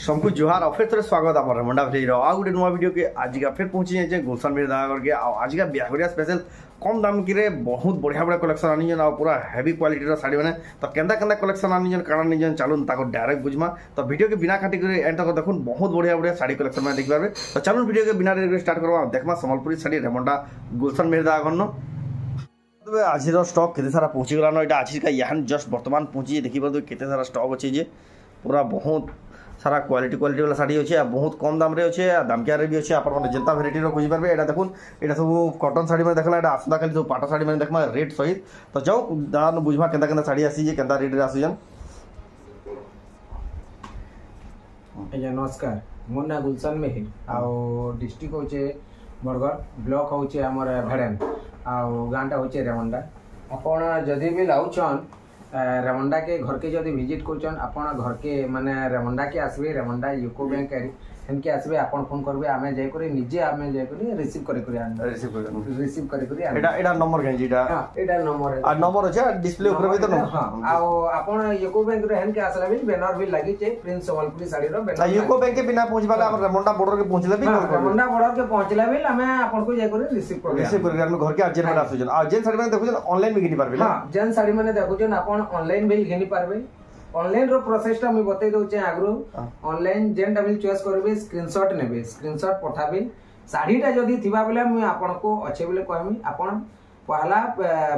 सबको जुहार और फिर थोड़ा स्वागत आप रेमंडा भेज रहा हूँ गोटे नुआ वीडियो के आज का फिर पहुंची जाए गुलशन मेरे दागा करके आज का बिहाघरिया स्पेशल कम दाम की रे बहुत बढ़िया बढ़िया कलेक्शन आनी और पूरा हेवी क्वालिटी साड़ी मैंने तो केंदा केंदा कलेक्शन आनी काଣା नहीं चलून ताको डायरेक्ट बुझमा तो वीडियो के बिना काटी एंड तक देखो बहुत बढ़िया बढ़िया साड़ी कलेक्शन में देखिए तो चलून वीडियो के बिना स्टार्ट करवा देखमा सम्बलपुरी साड़ी रेमंडा गुलशन मेरे दागा आज स्टक केते सारा पहुँची गलान यहाँ आज का यहाँ जस्ट बर्तमान पहुँची देखिए केते सारा स्टक अच्छे जे पूरा बहुत सारा क्वालिटी वाला साड़ी अच्छे बहुत कम दाम रे अच्छे दामकिया भी अच्छे आप जेनता भेराइटी बुझी पारे यहाँ देखुन यहाँ सब कटन साड़ी में देखला यहाँ आसंता खाली सब पाट साड़ी में देखमा रेट सहित तो जाओ दान बुझमा केंदा केंदा साड़ी आसी जे केंदा रेट रे आसुजन। आज्ञा नमस्कार मोर ना गुलशन मेहिर आउ डिस्ट्रिक्ट होचे बरगढ़ ब्लॉक होचे हमर भेड़ेन आउ गाँटा होचे रेमंडा आपण जदि भी लाउछन रेमंडा के घर के जदि विजिट करछन आपण घर के माने रेमंडा के आसबे रेमंडा यूको बैंक इनके आसबे आपण फोन करबे आमे जाय करे निजे आमे जाय करे रिसीव करे आन रिसीव करे आन एटा नंबर गंजीटा हां एटा नंबर आ नंबर আছে डिस्प्ले ऊपर भी तो हां आउ आपण यूको बैंक रे हन के आसला भी बैनर भी लागि छै प्रिंस सम्बलपुरी साड़ी रो बैनर यूको बैंक के बिना पहुंच वाला हम रेमंडा बॉर्डर के पहुंचले भी रेमंडा बॉर्डर के पहुंचला भी आमे आपण को जाय करे रिसीव करे हम घर के अर्जेंट में आसुजन आ जेन साड़ी में देखुजन ऑनलाइन भी घिनी पारबे हां जेन साड़ी में देखुजन आपण ऑनलाइन भी घिनी पारबे ऑनलाइन रो प्रोसेस टा मैं बतै दउ छै आगरो ऑनलाइन जेन डबल चॉइस करबे स्क्रीनशॉट नेबे स्क्रीनशॉट पठाबे साड़ी टा जदी थिबा बेले मैं आपन को अच्छे बेले कहमी आपन पहला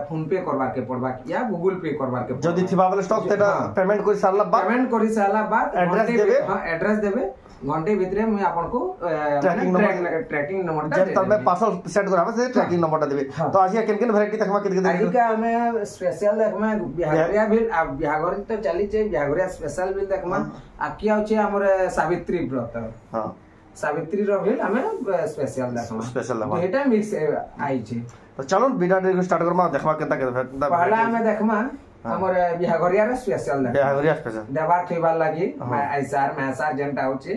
फोन पे करबा के पड़बा या गूगल पे करबा के जदी थिबा बेले स्टॉक तेटा पेमेंट करि सारला बाद एड्रेस देबे हां एड्रेस देबे घंटे भितरे मैं आपन को ट्रैकिंग नंबर जेन तब में पार्सल सेट कराबे से ट्रैकिंग नंबर देबे तो आज केन केन वैरायटी देखमा केते आज का हमें स्पेशल देखमा बिहागरिया भी बिहागर तो चली छै बिहागरिया स्पेशल भी देखमा आकिया छै हमर सावित्री व्रत हां सावित्री रो भी हमें स्पेशल देखमा एटा मिक्स आई छै तो चलो बिना स्टार्ट करमा देखमा केता पहला हमें देखमा हमर बिहागरिया रे स्पेशल बिहागरिया स्पेशल देबार थेबार लागि आइसार महसार जेंटा होचे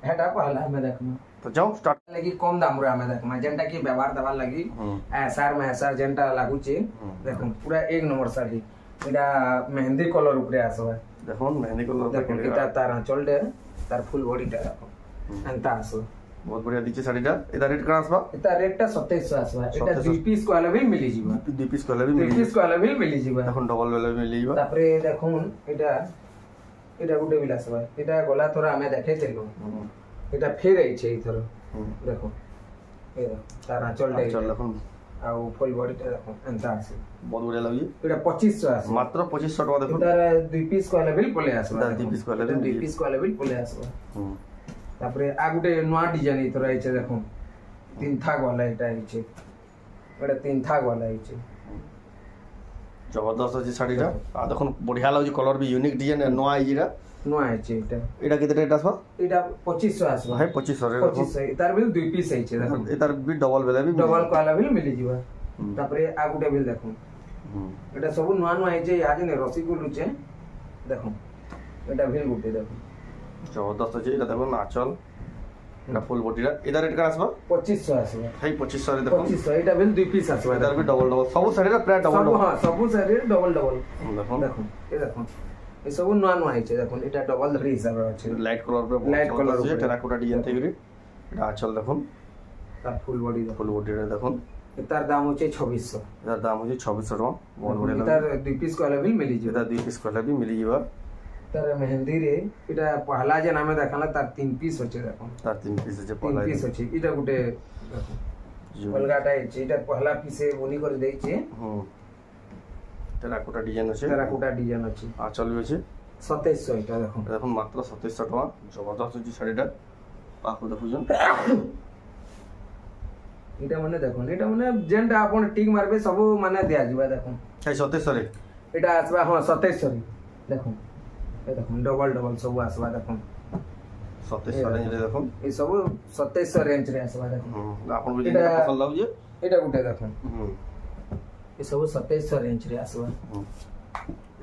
हेटा पहला हमें देखमा तो जाओ स्टार्ट लगी कम दाम रे हमें देखमा जेंटा की व्यवहार देबार लागि आइसार महसार जेंटा लागु छे देखो पूरा एक नंबर साड़ी एटा मेहंदी कलर ऊपर आसबा देखो मेहंदी कलर देखो एटा तार चल दे तार फुल बॉडी टा देखो अंता आसो बहुत बढ़िया दीचे साड़ी टा एटा रेट करा आसबा एटा रेट टा 2700 आसबा एटा 2 पीस को अलग भी मिली जीवा 2 पीस को अलग भी 2 पीस को अलग भी मिली जीवा देखो डबल वाला भी मिली जीवा तापरे देखुन एटा गुटे बिला आसबा एटा गोला थोरा हमें देखे चलो एटा फेर आई छै इथरो देखो ए तारा चल दे चल देखो आ फुल बॉडी टा देखो अंता आसे बहुत बढ़िया लागी एटा 2500 आसबा मात्र 2500 टका देखो एटा 2 पीस को अलग भी पले आसबा 2 पीस को अलग 2 पीस को अलग भी पले आसबा तापरे आ गुटे नवा डिजाइन इथरो आई छै देखो तीन थाक वाला एटा आई छै एटा तीन थाक वाला आई छै जबरदस्त अछि साड़ी टा आ देखो बढ़िया लागी कलर भी यूनिक डिजाइन नवा आई जिरा नवा आई छै एटा केते रेट आसबा एटा 2500 आसबा है 2500 रे 2500 तार बिल 2 पीस आई छै देखो एतार भी डबल वाला भी डबल वाला भी मिली जीवा तापरे आ गुटे बिल देखो एटा सब नवा नवा आई छै आज ने रसिकुल छै देखो एटा बिल गुटे देखो जबरदस्त अछि एटा देखो नाचल एटा फुल बॉडी रा एटा रेट का आसबा 2500 आसबा है 2500 रे देखो 2500 एटा बिल 2 पीस आसबा एटार भी डबल सब साड़ी रा प्राय डबल हां सब साड़ी डबल देखो देखो ए देखो ए सब नवा नवा आई छै देखो एटा डबल धरी हिसाब रा छै लाइट कलर पे लाइट कलर छै टेराकोटा डिजाइन थई एटा आचल देखो तार फुल बॉडी रे देखो एतार दाम होचे 2600 एतार दाम होचे 2600 टका बहुत बढ़िया एतार 2 पीस को अलग भी मिली जीवा एतार 2 पीस को अलग भी मिली जीवा तार मेहंदी रे एटा पहला जे नामे देखला तार 3 पीस होचे देखो तार 3 पीस होचे पहला 3 पीस होचे एटा गुटे देखो अलगाटा छै एटा पहला पीसे बोनी कर देइ छै टेराकोटा डिजाइन अछि टेराकोटा डिजाइन अछि आ चलबे अछि 2700 एटा देखो देखो मात्र 2700 टका जबरदस्त अछि साड़ीटा आकु देखुजन एटा माने देखो एटा माने जेंटा आपण टिक मारबे सब माने दिया जीवा देखो है 2700 रे एटा आसबा हां 2700 रे देखो ए देखो डबल सब आसबा देखो 2700 रेंज रे देखो ए सब 2700 रेंज रे आसबा देखो आपण को जेटा पसंद लागु जे एटा गुटे देखो ए सब 2700 रेंज रे आसबा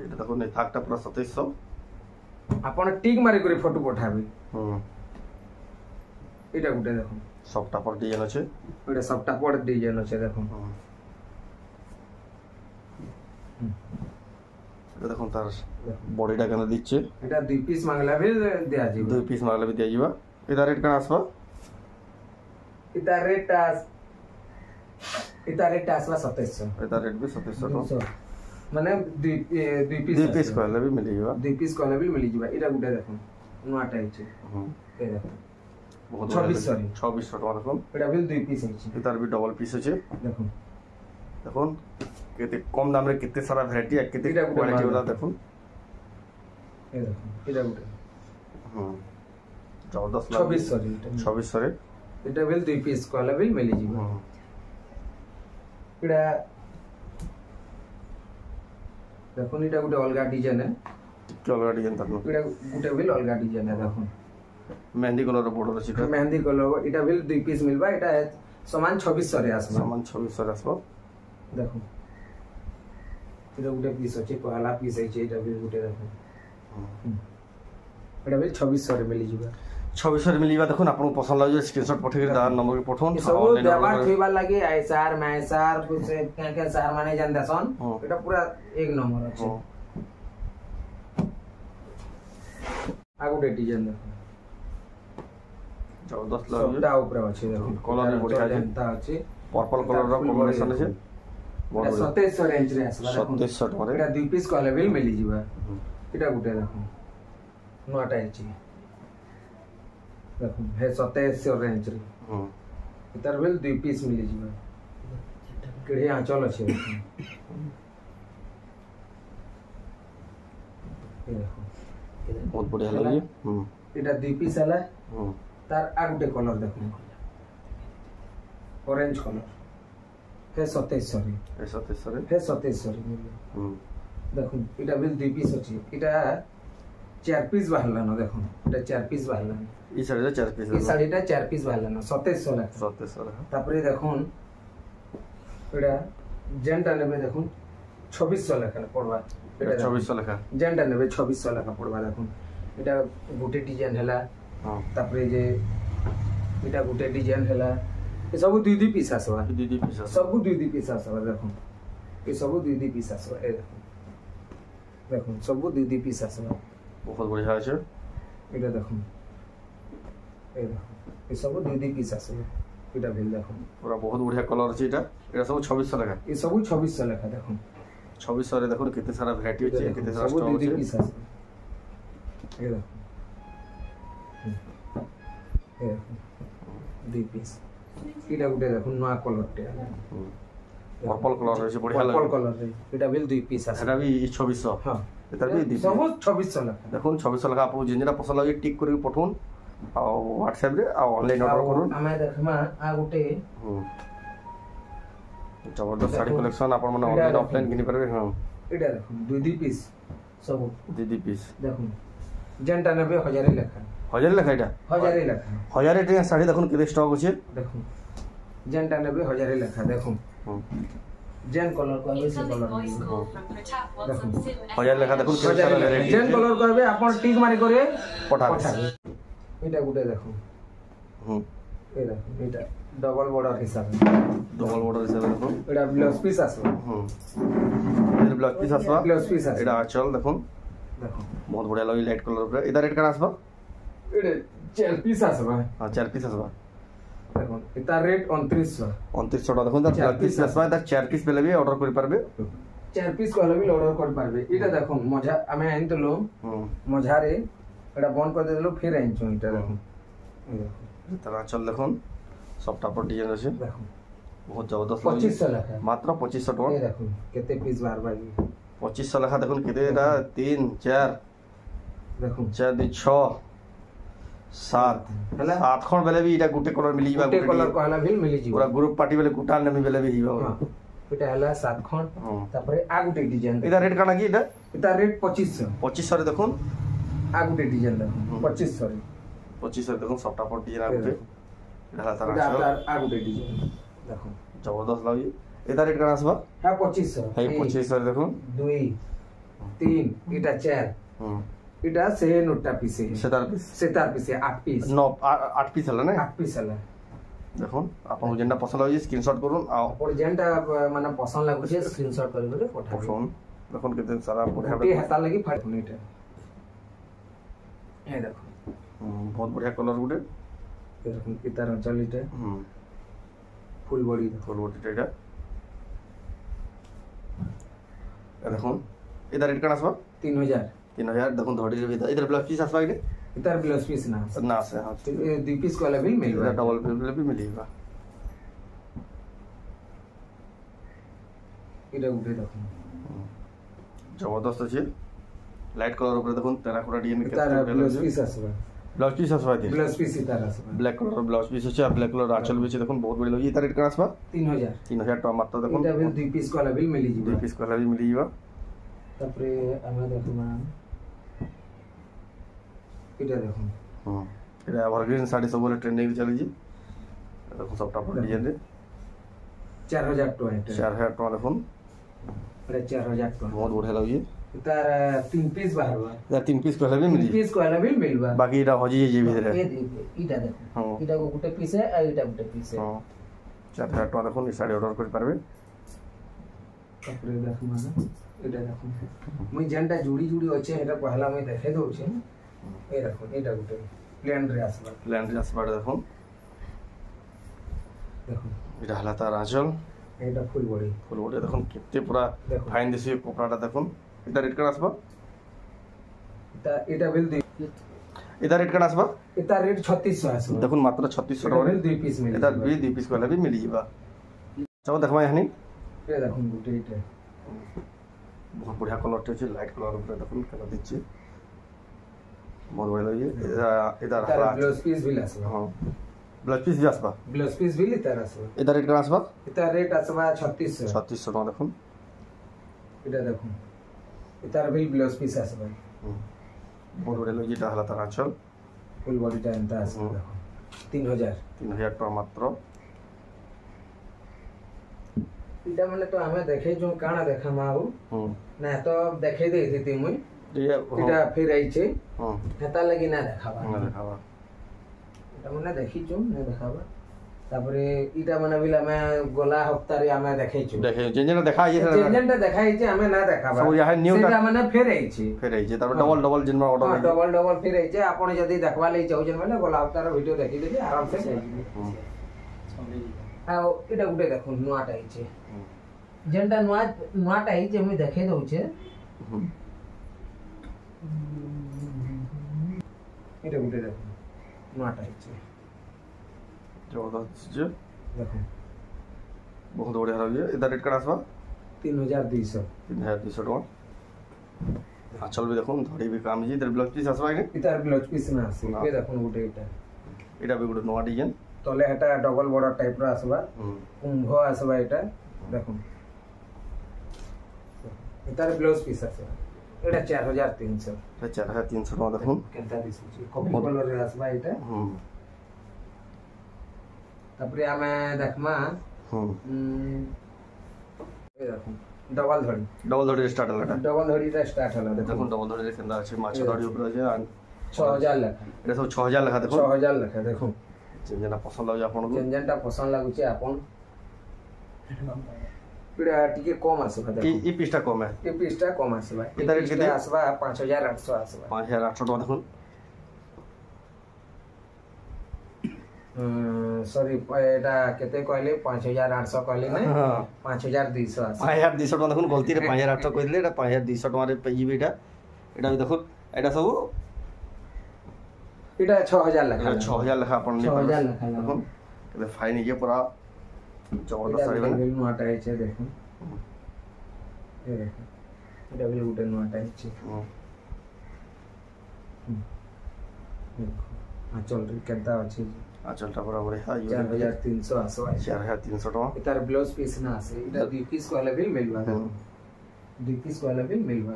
एटा देखो नै थाकटा पूरा 2700 आपण टिक मारी करी फोटो पठाबे एटा गुटे देखो सबटा पर डिजाइन আছে एटा सबटा पर डिजाइन আছে देखो দেখুন তার বডিটা কেন দিচ্ছে এটা 2 পিস মাগলা भी दिया जी 2 পিস মাগলা भी दिया जीवा इधर रेट কেন আসবা इता रेट आसवा 2700 इधर रेट भी 2700 माने 2 पीस कहले भी मिली जीवा 2 पीस कहले भी मिली जीवा एटा गुडा देखो नुआटा हिचे ए देखो बहुत 2600 টাকা দেখুন এটা বিল 2 পিস আছে इधर भी डबल पीस আছে দেখুন দেখুন কেতে কম দামে কেতে সারা ভ্যারাইটি আর কেতে কোয়ালিটি वाला দেখুন এই দেখুন এটা গুডা জবরদস্ত 2600 রে এটা বিল 2 পিস कहले বিল মিলি যাবে এটা দেখুন এটা গুডা অলগা ডিজাইন है কি অলগা ডিজাইন তার এটা গুডা বিল অলগা ডিজাইন है দেখুন मेहंदी कलर बॉर्डर আছে এটা मेहंदी कलर এটা বিল 2 পিস মিলবা এটা সমান 2600 রে আসবে সমান 2600 রে আসবে দেখুন এটা গুডা পিস আছে পহলা পিস আছে এটা বিল গুডা দেখুন এটা বিল 2600 রে মিলি যাবে 2600 রে মিলিবা দেখুন আপনাকে পছন্দ লাগে স্ক্রিনশট পঠিয়ে দার নম্বর কে পঠান सब व्यवहार थीबार लागे आईसार मैसार से के सार माने जान दसन এটা পুরা এক নম্বর আছে আগুডে ডিজাইন দেখুন জবরদস্ত লাগে সবটা উপরে আছে দেখুন কলর বড়িয়া আছে তা আছে পার্পল কলর র কম্বিনেশন আছে 2700 রেঞ্জ রে আসবা 2700 টাকা এটা 2 পিস कहले বিল মিলি যাবে এটা গুটে দেখুন নটা আছে দেখুন হে 2700 রেঞ্জ রে इधर बिल 2 पीस मिली जीवा केड़े आंचल আছে बहुत बढ़िया लगे এটা 2 পিস আলা তার আগুটে কলর দেখুন অরেঞ্জ কলর হে 2700 রে হে 2700 রে হে 2700 রে দেখুন এটা বিল 2 পিস আছে এটা 4 পিস বাহলা না দেখুন এটা 4 পিস বাহলা না এই শাড়িটা 4 পিস এই শাড়িটা 4 পিস বাহলা না 2700 টাকা 2700 টাকা তারপরে দেখুন এটা জেন্টা নেবে দেখুন 2600 টাকা পড়বা এটা 2400 টাকা জেন্টা নেবে 2600 টাকা পড়বা দেখুন এটা গুটে ডিজাইন হেলা তারপরে যে এটা গুটে ডিজাইন হেলা এ সব 2 পিস আসবা 2 পিস সব 2 পিস আসবা দেখুন এ সব 2 পিস আসবা এই দেখুন দেখুন সব 2 পিস আসবা बहुत बढ़िया আছে এটা দেখুন এই দেখুন এ সব 2 পিস আসবা এটা ভিল দেখুন পুরো বহুত বড়িয়া কলর আছে এটা এটা সব 2600 টাকা এ সব 2600 টাকা দেখুন 2600 রে দেখুন কেতে সারা ভ্যারাইটি আছে কেতে সারা স্টক আছে পিস আছে এই দেখুন এই দেখুন 2 পিস এটা গুটে দেখুন নয়া কলরটা পার্পল কলর আছে বড়িয়া লাগে পার্পল কলর এটা বিল 2 পিস আছে এটা भी 2600 হ্যাঁ এটা भी সব 2600 টাকা দেখুন 2600 টাকা আপনি যেটা পছন্দ লাগে টিক করে পঠান আর WhatsApp রে আর অনলাইন অর্ডার করুন আমি দেখমা আ গুটে জবরদস্ত শাড়ি কালেকশন আপন মানে অনলাইন অফলাইন কিনি পারবে হ্যাঁ এটা দেখুন 2 পিস সব 2 পিস দেখুন জেন্টা নেবে 1000 লেখা 1000 লেখা এটা 1000 লেখা 1000 টাকা শাড়ি দেখুন কেতে স্টক আছে দেখুন জেন্টা নেবে 1000 লেখা দেখুন জেন কলর কইবে সে কলর দেখুন 1000 লেখা দেখুন কেতে সারা ভ্যারাইটি জেন কলর কইবে আপন টিক মারি করে পঠাবে এটা গুটে দেখুন এই দেখুন এটা ডবল বর্ডার হিসাবে ডবল বর্ডার হিসাবে দেখুন এটা ব্লাউজ পিস আছে এটা ব্লাউজ পিস আসবা ব্লাউজ পিস আছে এটা আঁচল দেখুন দেখুন बहुत बढ़िया लगी लाइट कलर पे इधर रेट का আসবা এটা 4 পিস আছে ভাই हां 4 পিস আসবা দেখুন এটা রেট 2900 2900 টাকা দেখুন 4 পিস আসবা এটা 4 পিস পেলে भी অর্ডার করে পারবে 4 পিস কলে भी অর্ডার করে পারবে এটা দেখুন মজা আমি আনতলো মজারে এটা বন্ধ করে দিলো ফির আনছো এটা দেখুন তার আঁচল দেখুন সবটা পর ডিজাইন আছে দেখুন बहुत जबरदस्त 2500 টাকা মাত্র 2500 টাকা এই দেখুন কেতে পিস বারবার 2500 লেখা দেখুন কেতে এটা 3 4 দেখুন 4 2 6 7 ହେଲା 7 खण बेले भी এটা গুটে কলর মিলি যাবা গুটে কলর কহলা ভিল মিলি ଯିବ पूरा ग्रुप पार्टी बेले गुटा नेमी बेले भी যাবা এটা হলা 7 खण তারপরে আগুটে ডিজাইন এটা রেট কানা কি এটা এটা রেট 2500 2500 রে দেখুন আগুটে ডিজাইন দেখুন 2500 রে 2500 রে দেখুন সবটা পর ডিজাইন আগুটে এটা তার এটা আছে আগুটে ডিজাইন দেখুন জবরদস্ত লাগি এটা রেট কানা আসবা হ্যাঁ 2500 এই 2500 রে দেখুন 2 3 এটা 4 এটা সে নোটটা পিসে সেতার পিসে 8 পিস 8 পিস হলা না 8 পিস হলা দেখুন আপনার যেটা পছন্দ হইছে স্ক্রিনশট করুন আর যেটা মানে পছন্দ লাগুছে স্ক্রিনশট করে পঠাবুন দেখুন কেতে সারা বঢ়িয়া গোটি হাতা লাগি ফাটুন এটা এই দেখুন বহুত বঢ়িয়া কলর গুটে এরকম ইতার অঞ্চল এটা ফুল বডি এটা দেখুন इधर रेट कण आसबा 3000 देखुन धड़ी रे इधर ब्लाउज पीस आसबा के इधर ब्लाउज पीस ना से हां दुई पीस वाला भी मिलबा डबल पीस भी मिलेगा इधर उठे देखुन जबरदस्त আছে लाइट कलर ऊपर देखुन टेराकोटा डिजाइन के ब्लाउज पीस आसबा ब्लाउज पीस इधर आसबा ब्लैक कलर ब्लाउज पीस আছে আর ব্ল্যাক कलर आंचल भी আছে দেখুন बहुत बड़ी लगी इधर रेट कण आसबा 3000 টাকা মাত্র দেখুন এটা भी दुई पीस वाला भी मिली जी दुई पीस वाला भी मिली जीवा তারপরে আমরা দেখুন এটা দেখুন এটা এভারগ্রিন শাড়ি সবলে ট্রেন্ডিং চলি জি দেখুন সবটা পড়ে ডিজাইন রে 4000 টাকা এটা 4000 টাকা দেখুন এটা 4000 টাকা बहुत बढ़िया लगी তার তিন পিস বাহারবা এটা তিন পিস কইলা भी मिली পিস কইলা भी मिलबा বাকি এটা হজি জি ভিতরে এটা দেখুন এটা গোটে পিস আর এটা গোটে পিস 4000 টাকা দেখুন এই শাড়ি অর্ডার করে পারবে তারপরে দেখুন এটা দেখুন মুই যেনটা জুড়ি জুড়ি আছে এটা পহলা মুই দেখে দউছি এই দেখুন এটা গোটে প্লেন ড্রেস আসবা দেখুন দেখুন এটা হলা তার আঁচল এটা ফুল বডি দেখুন কেতে পুরা ফাইন দিছি কপড়াটা দেখুন এটা রেট কার আসবা এটা বিল এটা রেট কার আসবা এটা রেট 3600 আসবা দেখুন মাত্র 3600 টাকা বিল দুই পিস মিলি এটা দুই পিস কইলা भी मिली जीवा चलो देखबा यानी ये দেখুন গোটে এটা बहुत बढ़िया कलर আছে লাইট कलर ऊपर দেখুন कलर দিচ্ছি बहुत बढ़िया लगी इधर ब्लाउज पीस भी আসবা हां ब्लाउज पीस भी আসবা ब्लाउज पीस भी इधर আসবা इधर रेट কার আসবা এটা রেট আসবা 3600 টাকা দেখুন এটা দেখুন এটার বিল ব্লাউজ পিস আসবা बहुत बढ़िया लगी এটা হলা তার আঁচল ফুল বডিটা এন্টা আসবা দেখুন 3000 টাকা মাত্র এটা মানে তো আমি দেখে जो কানা দেখামা আউ না তো দেখে দেইতি মুই এটা ফির আইছে হেতা লাগি না দেখাবা এটা মানে দেখিছো না দেখাবা তারপরে এটা মানে বিল আমি গলা হপ্তারে আমি দেখাইছো যেনটা দেখা আইছে যেনটা দেখাইছে আমি না দেখাবা সব ইহা নিউ সেটা মানে ফির আইছে তারপর ডবল যেনবা অর্ডার ডবল ফির আইছে আপন যদি দেখবা লই চাউছেন মানে গলা হপ্তারে ভিডিও দেখি দেবি আরাম সে যাইবি ଆଉ এটা গুটে দেখুন নয়াটা আইছে যেনটা নয়াটা আইছে আমি দেখাই দউছে এটা গুটে দেখুন নয়াটা আইছে जबरदस्त देखो बहुत बढ़िया लगी इधर रेट का आसबा 3200 टका आंचल भी देखो धड़ी भी काम जी इधर ब्लाउज पीस आसबा के इधर ब्लाउज पीस ना आसे ये देखो गुटे एटा भी गुटे नवा डिजाइन तले हेटा डबल बॉर्डर टाइप रो आसबा कुंभ आसबा एटा देखो इधर ब्लाउज पीस आसबा एटा 4300 टका देखो केनता दिसुची कॉफी कलर रे आसबा एटा तापरे आमे देखमा ए देखो डबल धड़ी स्टार्ट होला डबल धड़ी रे स्टार्ट होला देखो डबल धड़ी रे केंदा আছে মাছ ধড়ি উপরে আছে 6000 লেখা এটা সব 6000 লেখা দেখো 6000 লেখা দেখো যেনটা পছন্দ লাগে আপনাকে যেনটা পছন্দ লাগুছে আপন এটা টিকে কম আসবে দেখো এই পিসটা কম আছে এই পিসটা কম আসবে এটা রেট কেতে আসবে 5800 আসবে 5800 টাকা দেখুন सॉरी এটা কেতে কইলে 5800 কইলে না 5200 আছে 5200 টাকা দেখুন গলতি রে 5800 কইলে এটা 5200 টাকা রে পেইবি এটা भी দেখুন এটা সব এটা 6000 লেখা 6000 লেখা আপন 6000 লেখা দেখুন এটা ফাইন ইয়ে পুরা জবরদস্ত শাড়ি মানে নোয়াটা আছে দেখুন এই দেখুন এটা भी গুটে নোয়াটা আছে আঁচল কেনতা আছে আঁচলটা বরাবর হ্যাঁ 4300 আসবে 4300 টাকা এটার ব্লাউজ পিস না আছে এটা দুই পিস কইলে भी মিলবা দুই পিস কইলে भी মিলবা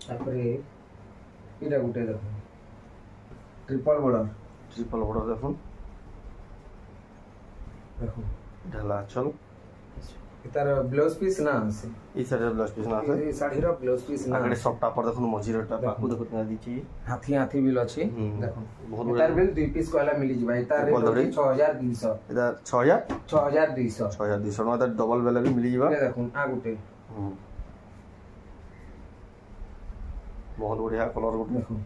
তারপরে এটা গুটে দেখুন ট্রিপল বর্ডার দেখুন ঢালা আঁচল তার ব্লাউজ পিস না আছে এই সাইডের ব্লাউজ পিস না আছে এই শাড়ির ব্লাউজ পিস না আগে সবটা পর দেখুন মজিরটা পাকু দেখুন না দিছি হাথি হাথি বিল আছে দেখুন বহুত তার বিল 2 পিস কয়লা মিলি যাবে তার রেট 6200 এটা 6000 6200 6200 মানে ডবল বেলা भी मिली जाबा দেখুন आ গুটে बहुत बढ़िया कलर गुट দেখুন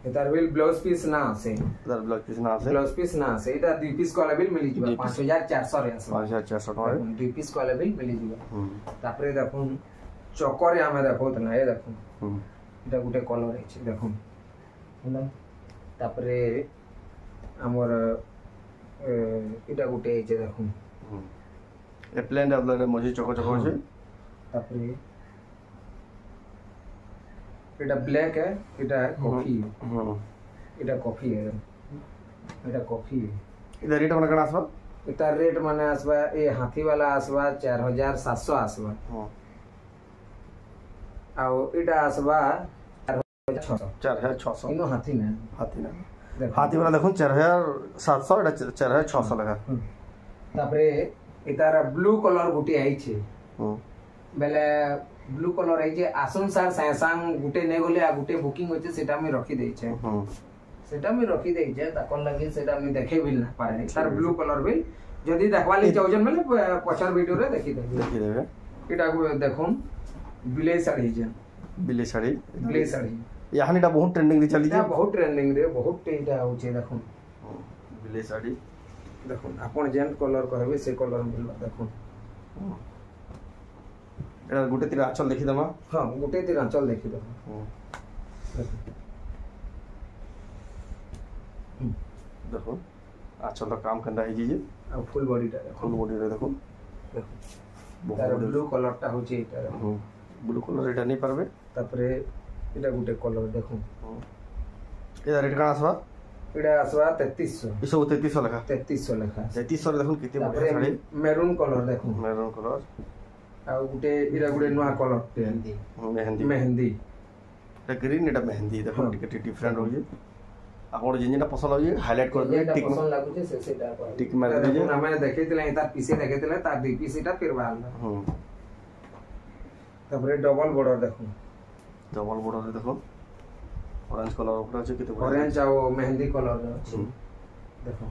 এটার বিল ব্লাউজ পিস না আছে এটার ব্লাউজ পিস না আছে ব্লাউজ পিস না আছে এটা 2 পিস কয়লা বিল মিলি যাবে 5400 রে আছে 5400 টাকা 2 পিস কয়লা বিল মিলি যাবে তারপরে দেখুন চকরে আমি দেখোত না এই দেখুন এটা গুটে কলর আছে দেখুন হলা তারপরে আমার এটা গুটে আছে দেখুন এ প্লেন ডাবলার মজি চক চক আছে তারপরে এটা ব্ল্যাক है এটা কফি এটা কফি है এটা কফি এটা রেট মানে কেনা আসবা এটা রেট মানে আসবা এই হাতি वाला আসবা 4700 আসবা ଆଉ এটা আসবা 4600 ইনো হাতি না হাতি वाला দেখুন 4700 এটা 4600 লেখা তারপরে এটার ব্লু কালার গুটি আইছে বেলে ব্লু কালার আইছে আসুন স্যার স্যামসাং গুটে নে গলে আর গুটে বুকিং হচ্ছে সেটা আমি রাখি দেইছে সেটা আমি রাখি দেইছে তাকর লাগি সেটা আমি দেখে বিল না পারে তার ব্লু কালার বিল যদি দেখবালি চাওজন মানে পছর ভিডিও রে দেখি দেবে এটা দেখুন বিলে শাড়ি যে বিলে শাড়ি ইয়াহানি এটা বহুত ট্রেন্ডিং রে চলি বহুত ট্রেন্ডিং রে বহুত এটা হচ্ছে দেখুন বিলে শাড়ি দেখুন আপন যেন কলর कहबे से कलर मिलबा দেখুন এটা গুটে তীর আঁচল দেখি দমা হ্যাঁ গুটে তীর আঁচল দেখি দমা দেখো আঁচলটা কাম কেন্দা হই যে আর ফুল বডিটা দেখো তার ব্লু কালারটা হচ্ছে এটা ব্লু কালার এটা নেই পারবে তারপরে এটা গুটে কলর দেখুন এটা রেট কানা আসবা এটা আসবা 3300 এসব 3300 লেখা 3300 লেখা 3300 দেখুন কেতে বড় শাড়ি মেরুন কালার দেখুন মেরুন কালার আর গুটে এটা গুটে নয়া কালার মেহেন্দি এটা গ্রিন এটা মেহেন্দি দেখুন টিকে ডিফরেন্ট হই आपन जिनटा पसंद होई हाईलाइट कर दे टिक पसंद लागु छे सेटा टिक मार दे जे हमें देखैतिले तार पीछे देखैतिले तार दुई पीस एटा फिर बाहर तारपरे डबल बॉर्डर देखो डबल बॉर्डर देखो ऑरेंज कलर ऊपर আছে কেতে ऑरेंज আর মেহেন্দি কলর আছে দেখো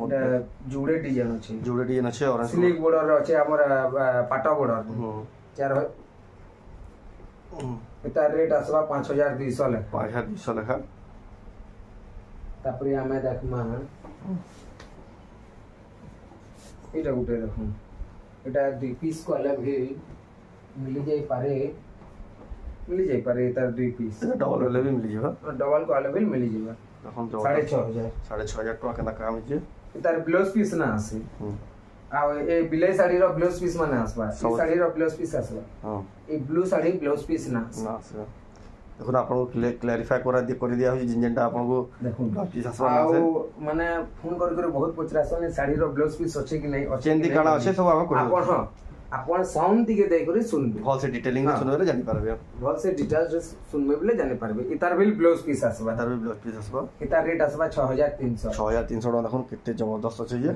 এটা জুড়ে ডিজাইন আছে অরেঞ্জ স্লিক বর্ডার আছে আমার পাটা বর্ডর চার এটা রেট আসবা 5200 লেখা 5200 লেখা তারপরে আমি দেখমা এটা উঠে দেখুন এটা 2 পিস কলা ভি মিলি যাই পারে তার 2 পিস ডবল वाले भी मिल जाएगा डबल कॉल भी मिल जाएगा এখন 6500 টাকা কেনা কাম হইছে তার ব্লাউজ পিস না আছে আর এই বিলাই শাড়ির ব্লাউজ পিস মানে আসবা এই শাড়ির ব্লাউজ পিস আসবা এই ব্লু শাড়ি ব্লাউজ পিস না আছে দেখুন আপনাকে ক্লারিফাই করে দিয়া হইছে জিনজেনটা আপনাকে দেখুন ব্লাউজ পিস আসবা না আছে মানে ফোন করে বহুত পচরাছন শাড়ির ব্লাউজ পিস আছে কি নাই আছে চেন্দি কানা আছে সব আমি কই আপন হ্যাঁ আপন সাউন্ড দিকে দেই করে শুনবে ভাল সে ডিটেইলিং শুনবে জানি পারবে ভাল সে ডিটেইলস শুনবে বলে জানি পারবে ইতার বিল ব্লাউজ পিস আসবা ইতার রেট আসবা 6300 টাকা দেখুন কেতে জবরদস্ত আছে যে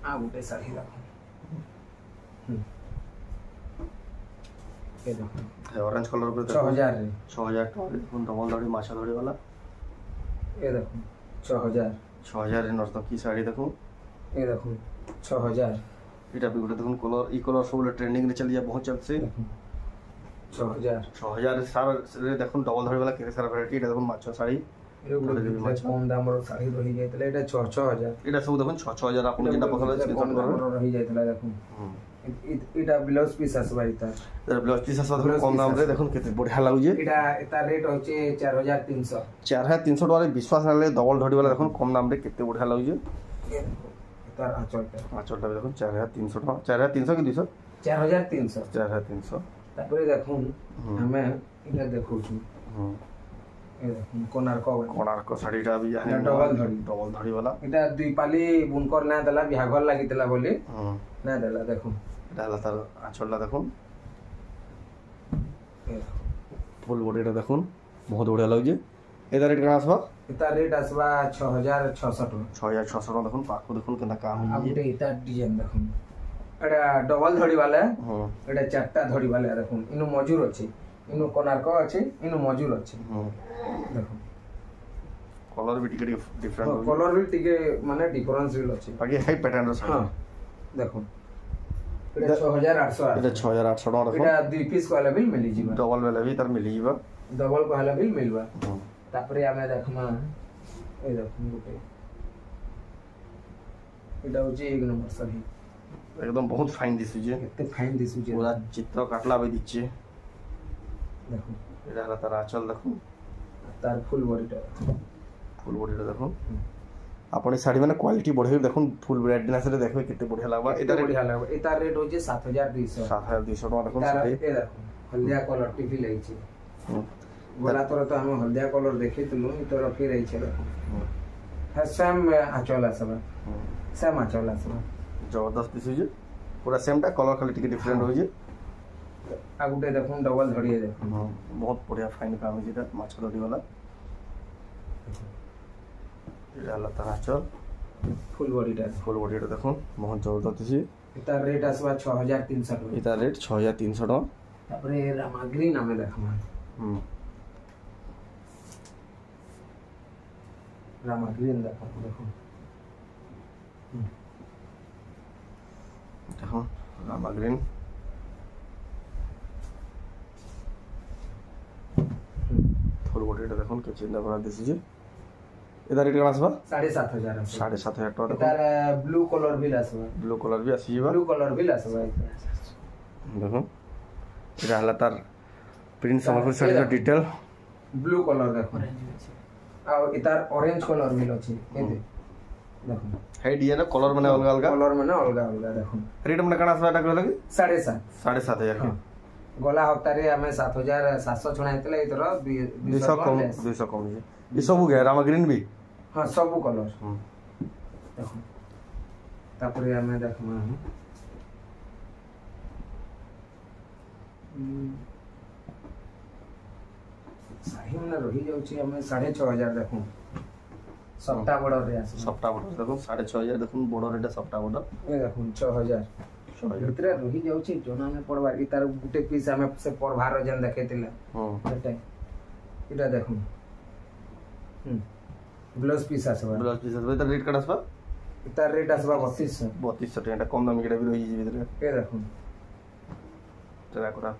आ गुटे साड़ी देखो ये देखो है ऑरेंज कलर पे 6000 रे 6000 টাকা দেখুন ডবল দাড়ি মাছা দাড়ি वाला ये देखो 6000 এর নরতো কি শাড়ি দেখুন ये देखो 6000 এটা भी गुटे देखुन कलर ई कलर सब ट्रेंडिंग रे चल जा बहुत चलছে 6000 सारा रे देखुन डबल दाढ़ी वाला केते सारा वैरायटी এটা দেখুন মাছ শাড়ি কম দামর শাড়ি রহি যাইতলে এটা 6000 এটা সব দেখুন 6000 আপনি যেটা পছন্দ আছে কম দামর রহি যাইতলে দেখুন এটা ব্লাউজ পিস আসবা এটা ব্লাউজ পিস আসবা দেখুন কম দাম রে দেখুন কেতে বঢ়িয়া লাগুছে এটা রেট হচ্ছে 4300 4300 টাকা বিশ্বাস নালে ডবল দাড়ি वाला দেখুন কম দাম রে কেতে বঢ়িয়া লাগুছে তার আঁচলটা দেখুন 4300 টাকা 4300 কি 200 4300 তারপরে দেখুন আমি এটা দেখুছি এই দেখুন কোনার্ক শাড়িটা भी ডবল ধড়ি वाला এটা দুই পালি বুনকর না দেলা বিহাঘর লাগিতলা বলি না দেলা দেখুন এটা তার আঁচলটা দেখুন ফুল বডিটা দেখুন বহুত বড়িয়া লাগুছে एदा रेट कना आसबा इता रेट आसबा 6600 टका 6600 टका देखुन पाखो देखुन केना काम आ होई गुटे इता डिजाइन देखुन एटा डबल धड़ी वाला हां एटा चारटा धड़ी वाला देखुन इनु मजूर अछि इनु कोणार्क अछि इनु मजूर अछि देखुन कलर भी टिके डिफरेंट हो कलर भी टिके माने डिफरेंस भी अछि बाकी हाई पैटर्न रो साड़ी हां देखुन एटा 6800 एटा 6800 टका देखो एटा दुई पीस वाला भी मिली जीवा डबल वाला भी तार मिली जीवा डबल वाला भी मिलबा तापरे आमे देखमा ए देखुन गुटे एटा होची एक नंबर सही एकदम बहुत फाइन दिसु जे केते फाइन दिसु जे पूरा चित्र काटला भी दिछे देखो एटा हला तार आचल देखो तार फुल बॉडी देखो आपण ए साड़ी माने क्वालिटी बढ़े देखो फुल ब्राइटनेस रे देखबे केते बढ़िया लागबा एटा बढ़िया लागबा एता रेट होची 7200 7200 टका देखो तार साड़ी ए देखो हल्दिया कलर टिफी लई छी गोला तोर तो हम हल्दिया कलर देखितलु इ तो रखी रही छै है सेम आचल सब सेम आचल सब जबरदस्त दिसु जे पूरा सेम टा कलर खाली टिके डिफरेंट हो जे आ गुटे देखुन डबल धड़िए देखुन बहुत बढ़िया फाइन काम है जेटा माछ धड़ी वाला एला तारा चल फुल बॉडी टा देखो बहुत जबरदस्त दिसि इता रेट आसबा 6300 टका इता रेट 6300 टका तापरे रामा ग्रीन हमें देखमा रामा ग्रीन देखो देखो रामा ग्रीन फुल बॉडी टा देखो के चिंता करा दिसि जे एदा रेट कना आसबा 7500 7500 टका तार ब्लू कलर भी आसबा ब्लू कलर भी आसी जीवा ब्लू कलर भी आसबा देखो एटा हला तार प्रिंट समझ से डिटेल ब्लू कलर देखो आ इतार ऑरेंज कलर भी अछि एते देखो है डिजाइन कलर माने अलग अलग देखो रेट माने कना आसबा कहले कि 7500 के गला हफ्तारे हमें 7700 छुणाइतले इतर 200 कम जे ई सब गया रामा ग्रीन भी हां सब कलर देखो तापरे हमें देखमा साही में रही जाउची हमें 6500 देखो सप्ताह बॉर्डर रे आसे सप्ताह बॉर्डर देखो 6500 देखो बॉर्डर रेटा सप्ताह बॉर्डर ए देखो 6000 भीतर रही जाउची जोना में पड़वा ई तार गुटे पीस हमें से परभार जन देखैतिला एटा इटा देखो ब्लाउज पीस आसबा त रेट कटा आसबा इता रेट आसबा 3200 टका कम दाम केटा भी रही जे भीतर ए देखो तेरा कोरा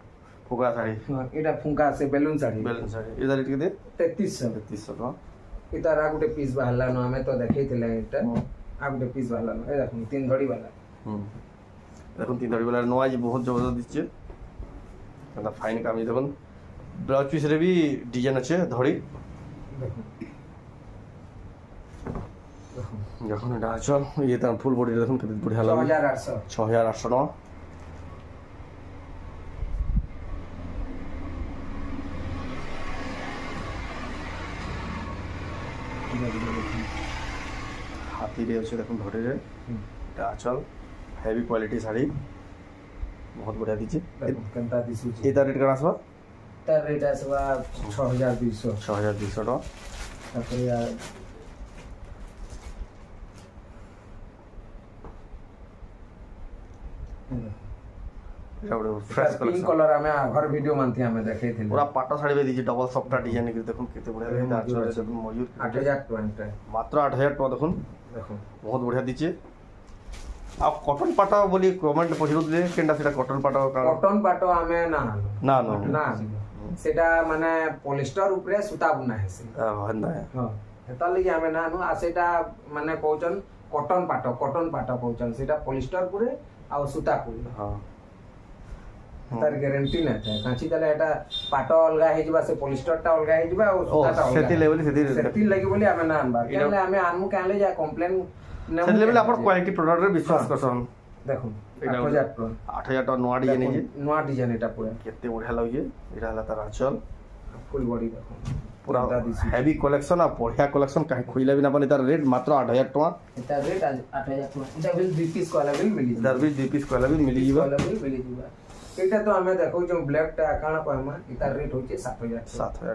फुगा साड़ी हां इटा फुंका से बैलून साड़ी एदा रेट के दे 3300 टका इता रा गुटे पीस बाहला न हमें तो देखैतिला एटा आ गुटे पीस बाहला न ए देखो तीन धड़ी वाला देखो तीन धड़ी वाला नोआ जी बहुत जबरदस्त दिछे कदा फाइन काम देखो ब्लाउज पीस रे भी डिजाइन আছে धड़ी देखो देखो ना चल ये त फुल बॉडी देखो कितना बढ़िया लगे 6800 टका हाथी रे আছে দেখুন ধরে রে এটা আচল হেভি কোয়ালিটি শাড়ি बहुत बढ़िया दीजिए कंता दिसु एता रेट करा आसबा तार रेट आसबा 6200 टका तापर यार फ्रेश पिंक कलर हमें घर वीडियो मानथि हमें देखे थे पूरा पाटा साड़ी में दीजिए डबल सॉफ्ट डिजाइन के देखो कितने बढ़िया लगे आचल देखो मयूर 8000 मात्र 8000 टका देखो देखो बहुत बढ़िया दीजिए आ कॉटन पाटा बोली कमेंट पछरुले केंडा सेटा कॉटन पाटो हमें ना ना सेटा माने पॉलिस्टर ऊपर सूता बुना है से हंदा है हां एता लगी हमें ना आ सेटा माने कहउचन कॉटन पाटो कहउचन सेटा पॉलिस्टर पूरे आ सूता पूरे हां तार गारंटी ना था काची तले एटा पाटो अलगा हे जिबा से पॉलिस्टर टा अलगा हे जिबा और सूता टा अलगा सेती लेवल सेती लगी बोली हमें ना आनबा केले हमें आनमु काले जा कंप्लेन सेती लेवल अपन क्वालिटी प्रोडक्ट रे विश्वास करसन देखो 8000 टका नोआ डिजाइन है नोआ डिजाइन एटा पूरा केते बढ़िया लगे एटा हला तार आचल फुल बॉडी देखो पूरा हेवी कलेक्शन आ बढ़िया कलेक्शन काहे खोइला बिना बने तार रेट मात्र 8000 टका एटा रेट 8000 टका एटा बिल 2 पीस को अलग मिली दरबी 2 पीस को अलग मिली जीवा मिली जीवा एटा तो हमें देखो जो ब्लैक टा काना कहमा एटा रेट होचे 7000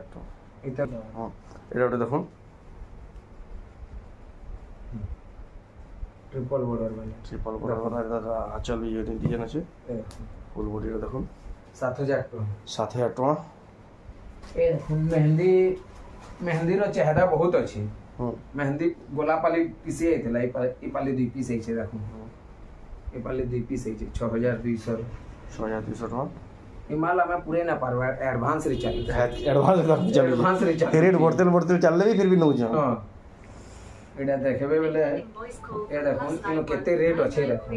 टका এটা ହଁ ଏଇଟା ଗୋଟେ ଦେଖୁନ୍ ट्रिपल बॉर्डर वाला ट्रिपल बॉर्डर आंचल भी ये डिजाइन আছে ফুল বডিটা দেখুন 7000 टका 7000 टका ए देखुन मेहंदी रो चाहदा बहुत अछि मेहंदी गोलापाली पीस आइतला ई पाली 2 पीस आइछे देखुन ई पाली 2 पीस आइछे 6200 टका ई माल हमें पूरे ना पारवा advance recharge advance recharge rate बढ़ते चलले भी फिर भी नौ जा हां एडा देखबे बेले ए देखुन इनो केते रेट अछि देखुन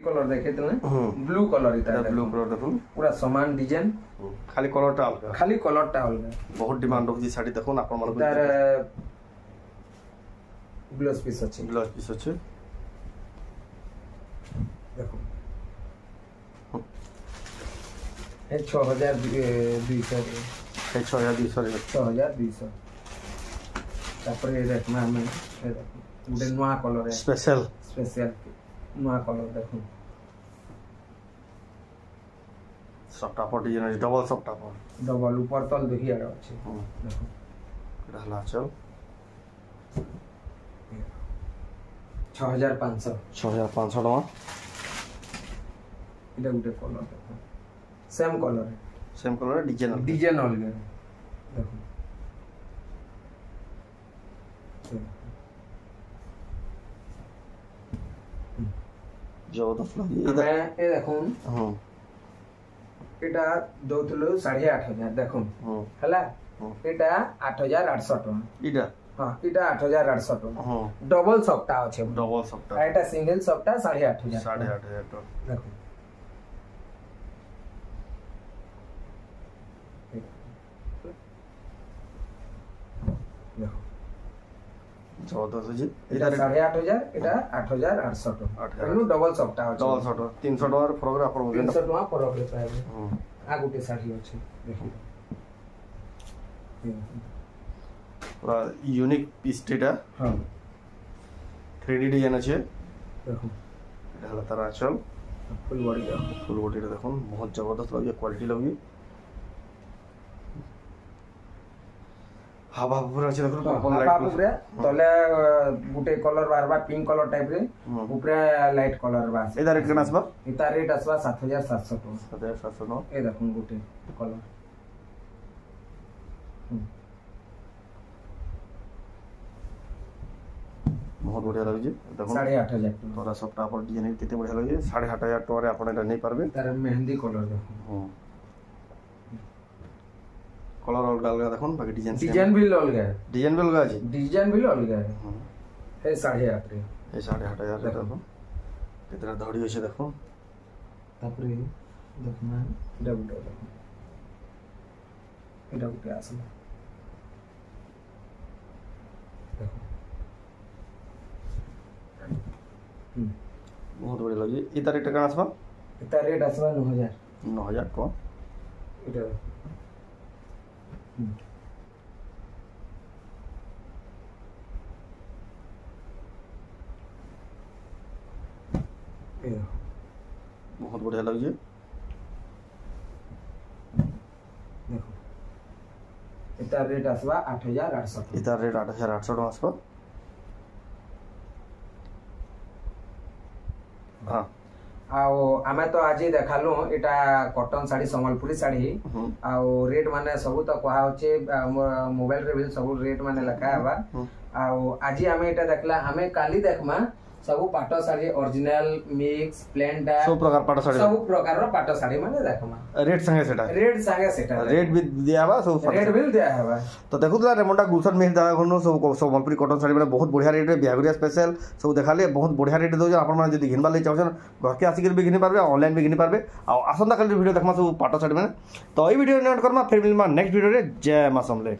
कलर देखे तो ब्लू कलर इता ब्लू कलर देखुन पूरा समान डिजाइन खाली कलरटा अलगा बहुत डिमांड होची साड़ी देखुन आपन मन तार ब्लाउज पीस अछि देखो ए 6200 तापर ये देखना हमें उडे नवा कलर है स्पेशल नवा कलर देखो सफ्टा पर डिजाइन डबल सफ्टा पर डबल ऊपर तल देखि आरो अछि देखो रहला चल 6500 टका इटा गुटे कलर देखो सेम कलर डिजाइन अलग देखो जबरदस्त लगे ए देखुन एटा दोतलो 8500 देखुन हला एटा 8800 टका इटा हां एटा 8800 टका डबल सफ्टा अछि एटा सिंगल सफ्टा 8500 टका देखो देखो जबरदस्त जी एटा 8500 एटा 8800 टका एनु डबल सफ्टा अछि 300 टका फरक रे आपन 300 टका फरक रे पाए आ गुटे साड़ी अछि देखो पूरा यूनिक पीस टेटा हां 3D डिजाइन আছে देखो এটা হলো তার আঁচল ফুল বডিটা দেখুন बहुत जबरदस्त लगे क्वालिटी लगे हावा पूरा আছে দেখুন पर्पल लाइट पूरा तले गुटे कलर बारबा पिंक कलर टाइप रे ऊपर लाइट कलर बा एदा रेट केना आसबा इता रेट आसबा 7700 टका 7700 नो ए देखुन गुटे कलर बहुत बढ़िया लगे देखो 8500 तोरा सफ्टा पर डिजाइन केते बढ़िया लगे 8500 टका रे आपण एटा नै पारबे तार मेहंदी कलर देखो कलर अलग देखुन बाकी डिजाइन भी अलग अछि डिजाइन भी अलग है ए 8500 रे ए 8500 रे देखो केतना धड़ी अछि देखो तापरे देखना डबल देखो एटा गुटे आसला देखो बहुत बढ़िया लगे इता रेट केना आसबा इता रेट आसबा 9000 टका इटा बहुत बढ़िया लगे देखो इता रेट आसबा 8800 इता रेट 8800 टका आसबा हां आउ आमे तो आज देखालु एटा कॉटन साड़ी संबलपुरी साड़ी आउ रेट माने सब तो कहा होचे मोबाइल रे भी सब रेट माने लखा हबा आउ आज आमे एटा देखला आमे काली देखमा सब पाटो साड़ी ओरिजिनल मिक्स प्लेन डा सब प्रकार रो पाटो साड़ी माने देखमा रेट संगे सेटा रेट भी दियाबा सब रेट भी दियाबा तो देखुतला रेमंडा गुलशन में दादा कोनो सब संबलपुरी कॉटन साड़ी माने बहुत बढ़िया रेट रे बिहागुरिया स्पेशल सब देखाले बहुत बढ़िया रेट दो आपण माने जदी घिनबा ले चाहछन घरके आसी के भी घिनि पारबे ऑनलाइन भी घिनि पारबे आ आसंता काली वीडियो देखमा सब पाटो साड़ी माने तो ई वीडियो नोट करमा फिर मिलमा नेक्स्ट वीडियो रे जय मां समले।